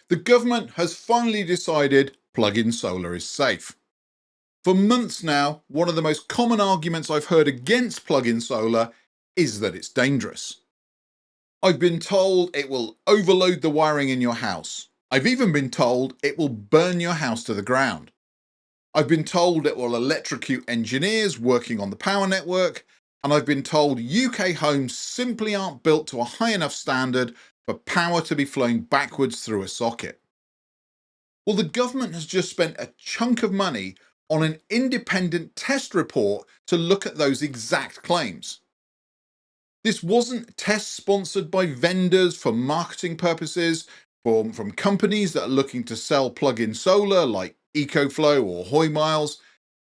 The government has finally decided plug-in solar is safe. For months now, one of the most common arguments I've heard against plug-in solar is that it's dangerous. I've been told it will overload the wiring in your house. I've even been told it will burn your house to the ground. I've been told it will electrocute engineers working on the power network, and I've been told UK homes simply aren't built to a high enough standard for power to be flowing backwards through a socket. Well, the government has just spent a chunk of money on an independent test report to look at those exact claims. This wasn't tests sponsored by vendors for marketing purposes, from companies that are looking to sell plug-in solar like EcoFlow or Hoy Miles,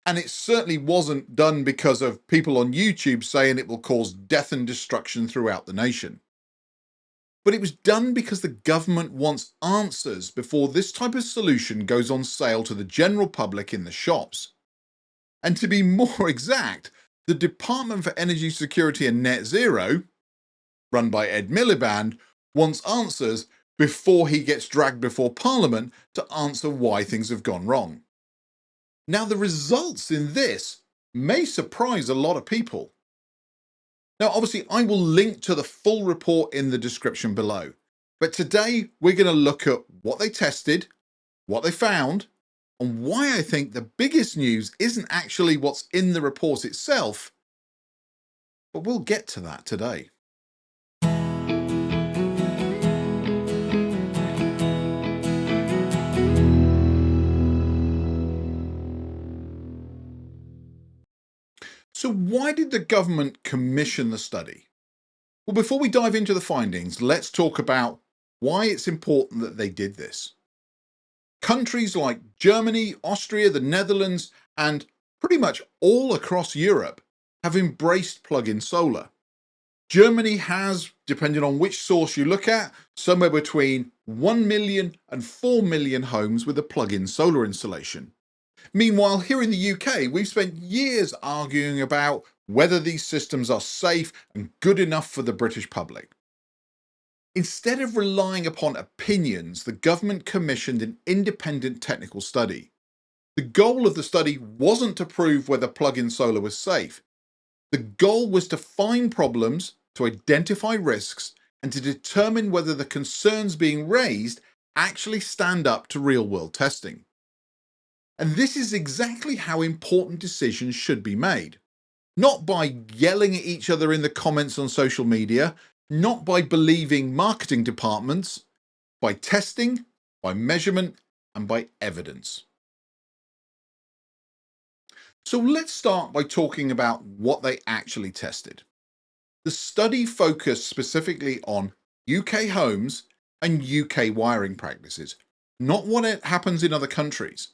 and it certainly wasn't done because of people on YouTube saying it will cause death and destruction throughout the nation. But it was done because the government wants answers before this type of solution goes on sale to the general public in the shops. And to be more exact, the Department for Energy Security and Net Zero, run by Ed Miliband, wants answers before he gets dragged before Parliament to answer why things have gone wrong. Now, the results in this may surprise a lot of people. Now, obviously, I will link to the full report in the description below. But today, we're going to look at what they tested, what they found, and why I think the biggest news isn't actually what's in the report itself, but we'll get to that today. So why did the government commission the study? Well, before we dive into the findings, let's talk about why it's important that they did this. Countries like Germany, Austria, the Netherlands, and pretty much all across Europe have embraced plug-in solar. Germany has, depending on which source you look at, somewhere between 1 million and 4 million homes with a plug-in solar installation. Meanwhile, here in the UK, we've spent years arguing about whether these systems are safe and good enough for the British public. Instead of relying upon opinions, the government commissioned an independent technical study. The goal of the study wasn't to prove whether plug-in solar was safe. The goal was to find problems, to identify risks, and to determine whether the concerns being raised actually stand up to real-world testing. And this is exactly how important decisions should be made. Not by yelling at each other in the comments on social media, not by believing marketing departments, by testing, by measurement, and by evidence. So let's start by talking about what they actually tested. The study focused specifically on UK homes and UK wiring practices, not what happens in other countries.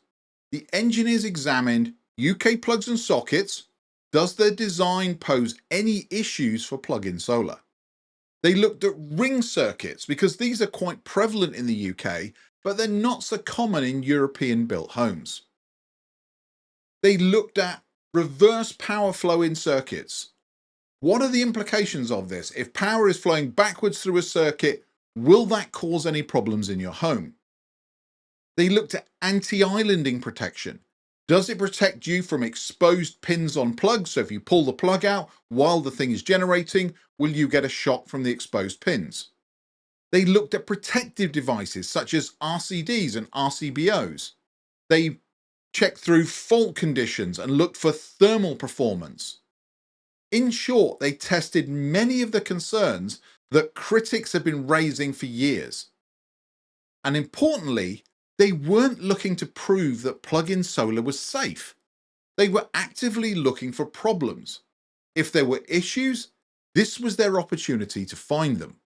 The engineers examined UK plugs and sockets. Does their design pose any issues for plug-in solar? They looked at ring circuits because these are quite prevalent in the UK, but they're not so common in European-built homes. They looked at reverse power flow in circuits. What are the implications of this? If power is flowing backwards through a circuit, will that cause any problems in your home? They looked at anti-islanding protection. Does it protect you from exposed pins on plugs? So if you pull the plug out while the thing is generating, will you get a shock from the exposed pins? They looked at protective devices such as RCDs and RCBOs. They checked through fault conditions and looked for thermal performance. In short, they tested many of the concerns that critics have been raising for years. And importantly, they weren't looking to prove that plug-in solar was safe. They were actively looking for problems. If there were issues, this was their opportunity to find them.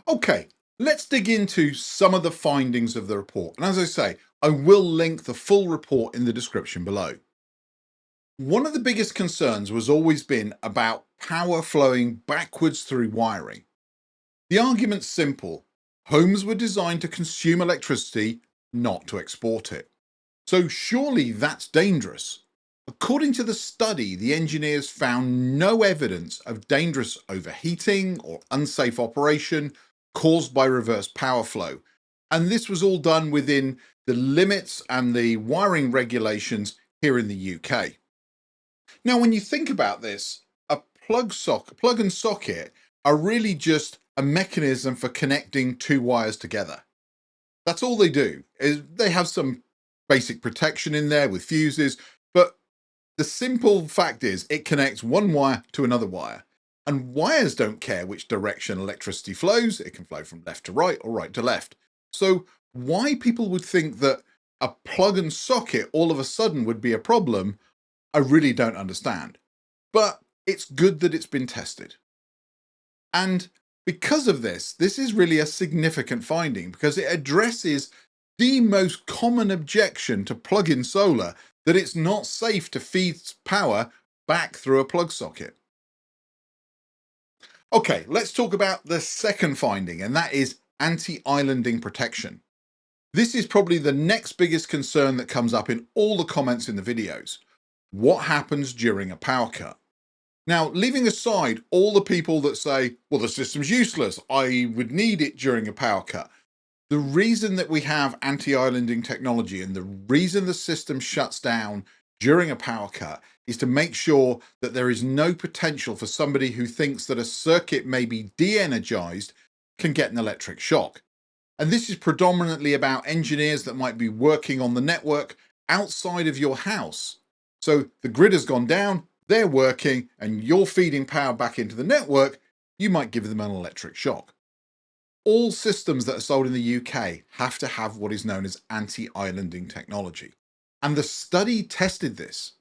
Okay, let's dig into some of the findings of the report. And as I say, I will link the full report in the description below. One of the biggest concerns was always been about power flowing backwards through wiring. The argument's simple. Homes were designed to consume electricity, not to export it. So surely that's dangerous. According to the study, the engineers found no evidence of dangerous overheating or unsafe operation caused by reverse power flow, And this was all done within the limits and the wiring regulations here in the UK. Now, when you think about this, a plug and socket are really just a mechanism for connecting two wires together. That's all they do. Is they have some basic protection in there with fuses, but the simple fact is it connects one wire to another wire. And wires don't care which direction electricity flows. It can flow from left to right or right to left. So why people would think that a plug and socket all of a sudden would be a problem, I really don't understand. But it's good that it's been tested. And because of this, this is really a significant finding because it addresses the most common objection to plug-in solar, that it's not safe to feed power back through a plug socket. Okay, let's talk about the second finding, and that is anti-islanding protection. This is probably the next biggest concern that comes up in all the comments in the videos. What happens during a power cut? Now, leaving aside all the people that say, well, the system's useless, I would need it during a power cut. The reason that we have anti-islanding technology and the reason the system shuts down during a power cut is to make sure that there is no potential for somebody who thinks that a circuit may be de-energized can get an electric shock. And this is predominantly about engineers that might be working on the network outside of your house. So the grid has gone down, they're working, and you're feeding power back into the network, you might give them an electric shock. All systems that are sold in the UK have to have what is known as anti-islanding technology. And the study tested this.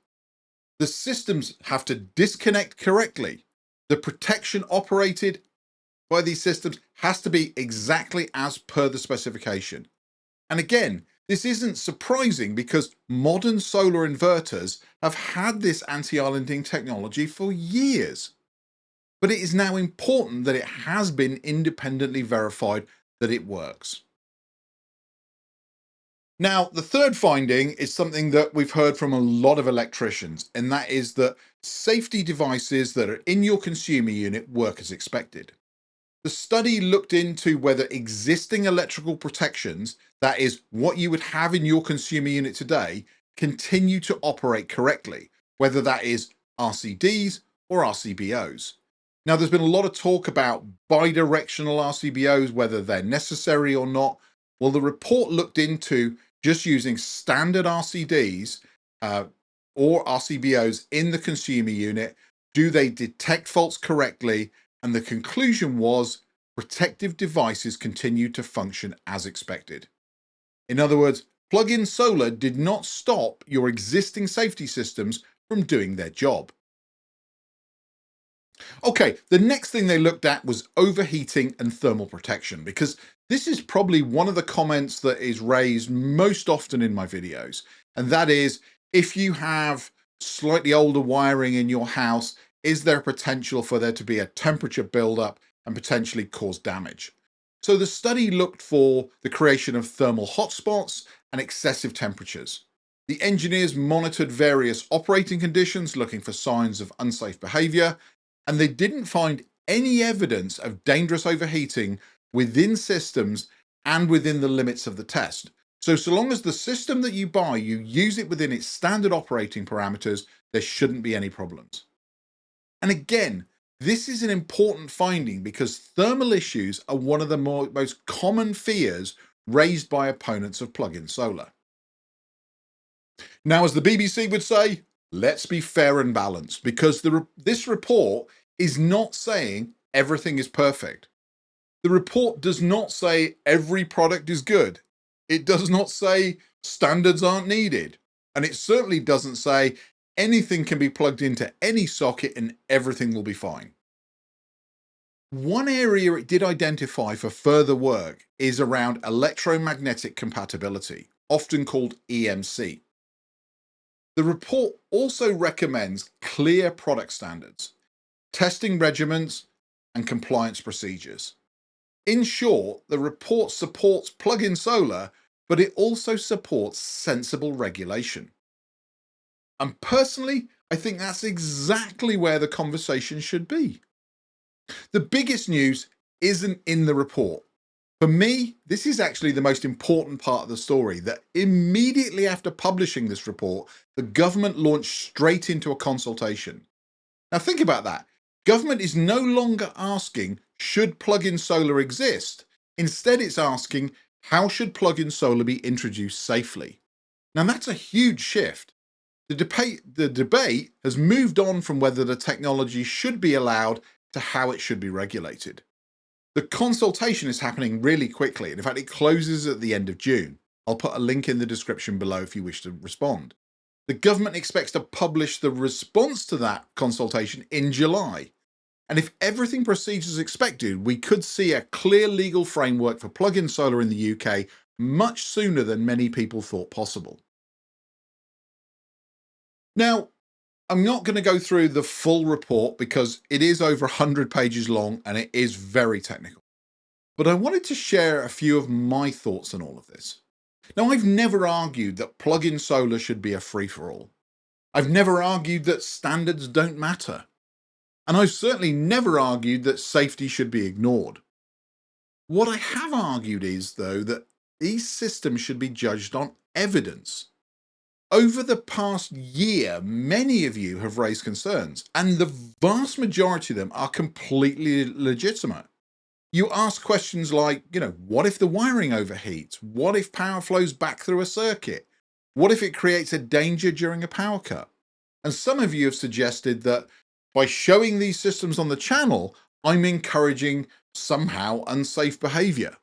The systems have to disconnect correctly. The protection operated by these systems has to be exactly as per the specification. And again, this isn't surprising because modern solar inverters have had this anti-islanding technology for years. But it is now important that it has been independently verified that it works. Now, the third finding is something that we've heard from a lot of electricians, and that is that safety devices that are in your consumer unit work as expected. The study looked into whether existing electrical protections, that is, what you would have in your consumer unit today, continue to operate correctly, whether that is RCDs or RCBOs. Now, there's been a lot of talk about bidirectional RCBOs, whether they're necessary or not. Well, the report looked into just using standard RCDs or RCBOs in the consumer unit. Do they detect faults correctly? And the conclusion was protective devices continue to function as expected. In other words, plug-in solar did not stop your existing safety systems from doing their job. Okay, the next thing they looked at was overheating and thermal protection, because this is probably one of the comments that is raised most often in my videos. And that is, if you have slightly older wiring in your house, is there potential for there to be a temperature buildup and potentially cause damage? So the study looked for the creation of thermal hotspots and excessive temperatures. The engineers monitored various operating conditions, looking for signs of unsafe behavior, and they didn't find any evidence of dangerous overheating within systems and within the limits of the test. So long as the system that you buy, you use it within its standard operating parameters, there shouldn't be any problems. And again, this is an important finding because thermal issues are one of the most common fears raised by opponents of plug-in solar. Now, as the BBC would say, let's be fair and balanced, because this report is not saying everything is perfect. The report does not say every product is good. It does not say standards aren't needed. And it certainly doesn't say anything can be plugged into any socket and everything will be fine. One area it did identify for further work is around electromagnetic compatibility, often called EMC. The report also recommends clear product standards, testing regimens, and compliance procedures. In short, the report supports plug-in solar, but it also supports sensible regulation. And personally, I think that's exactly where the conversation should be. The biggest news isn't in the report. For me, this is actually the most important part of the story, that immediately after publishing this report, the government launched straight into a consultation. Now think about that. Government is no longer asking, should plug-in solar exist? Instead, it's asking, how should plug-in solar be introduced safely? Now that's a huge shift. The debate has moved on from whether the technology should be allowed to how it should be regulated. The consultation is happening really quickly, and in fact it closes at the end of June. I'll put a link in the description below if you wish to respond. The government expects to publish the response to that consultation in July. And if everything proceeds as expected, we could see a clear legal framework for plug-in solar in the UK much sooner than many people thought possible. Now, I'm not going to go through the full report because it is over 100 pages long and it is very technical. But I wanted to share a few of my thoughts on all of this. Now, I've never argued that plug-in solar should be a free-for-all. I've never argued that standards don't matter. And I've certainly never argued that safety should be ignored. What I have argued is, though, that these systems should be judged on evidence. Over the past year, many of you have raised concerns, and the vast majority of them are completely legitimate. You ask questions like, what if the wiring overheats? What if power flows back through a circuit? What if it creates a danger during a power cut? And some of you have suggested that by showing these systems on the channel, I'm encouraging somehow unsafe behavior.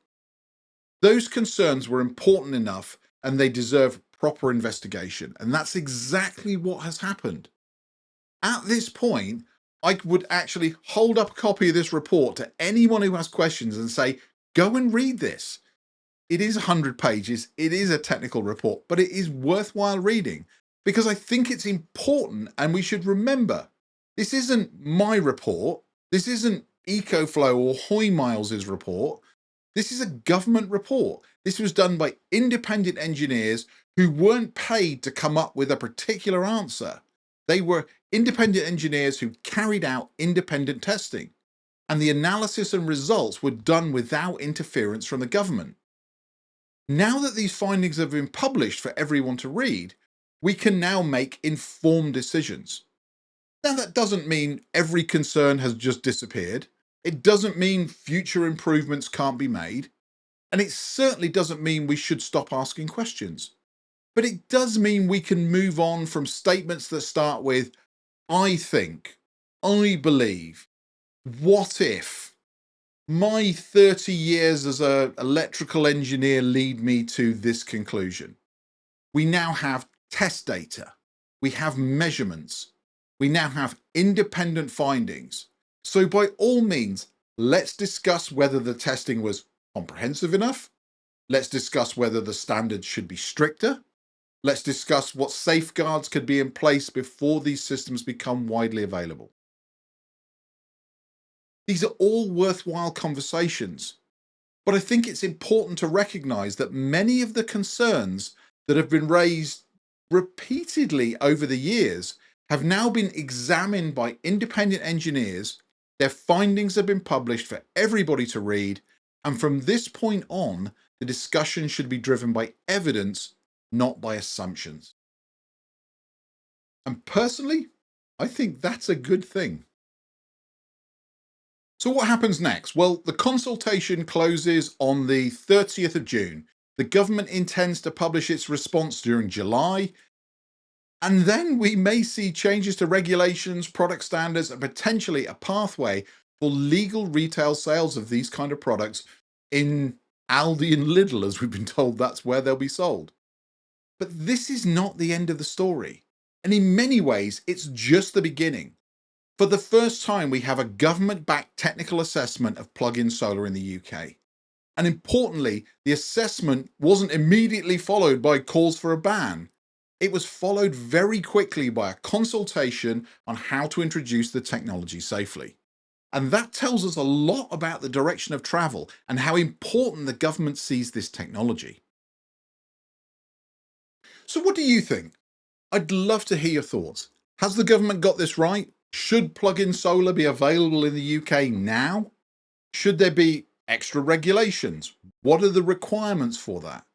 Those concerns were important enough and they deserve proper investigation. And that's exactly what has happened. At this point, I would actually hold up a copy of this report to anyone who has questions and say, go and read this. It is 100 pages. It is a technical report, but it is worthwhile reading because I think it's important, and we should remember, this isn't my report. This isn't EcoFlow or Hoy Miles's report. This is a government report. This was done by independent engineers who weren't paid to come up with a particular answer. They were independent engineers who carried out independent testing, and the analysis and results were done without interference from the government. Now that these findings have been published for everyone to read, we can now make informed decisions. Now, that doesn't mean every concern has just disappeared. It doesn't mean future improvements can't be made. And it certainly doesn't mean we should stop asking questions. But it does mean we can move on from statements that start with, I think, I believe, what if, my 30 years as an electrical engineer lead me to this conclusion. We now have test data. We have measurements. We now have independent findings. So by all means, let's discuss whether the testing was comprehensive enough. Let's discuss whether the standards should be stricter. Let's discuss what safeguards could be in place before these systems become widely available. These are all worthwhile conversations, but I think it's important to recognize that many of the concerns that have been raised repeatedly over the years have now been examined by independent engineers. Their findings have been published for everybody to read, and from this point on, the discussion should be driven by evidence, not by assumptions. And personally, I think that's a good thing. So what happens next? Well, the consultation closes on the 30th of June. The government intends to publish its response during July. And then we may see changes to regulations, product standards, and potentially a pathway for legal retail sales of these kind of products in Aldi and Lidl, as we've been told that's where they'll be sold. But this is not the end of the story. And in many ways, it's just the beginning. For the first time, we have a government-backed technical assessment of plug-in solar in the UK. And importantly, the assessment wasn't immediately followed by calls for a ban. It was followed very quickly by a consultation on how to introduce the technology safely. And that tells us a lot about the direction of travel and how important the government sees this technology. So what do you think? I'd love to hear your thoughts. Has the government got this right? Should plug-in solar be available in the UK now? Should there be Extra regulations. What are the requirements for that?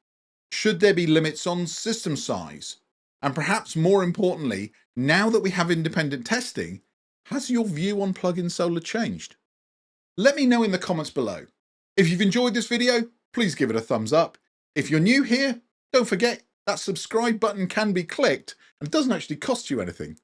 Should there be limits on system size? And perhaps more importantly, now that we have independent testing, has your view on plug-in solar changed? Let me know in the comments below. If you've enjoyed this video, please give it a thumbs up. If you're new here, don't forget that subscribe button can be clicked and it doesn't actually cost you anything.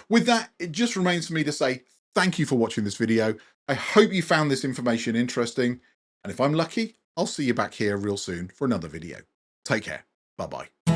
With that, it just remains for me to say thank you for watching this video. I hope you found this information interesting. And if I'm lucky, I'll see you back here real soon for another video. Take care. Bye-bye.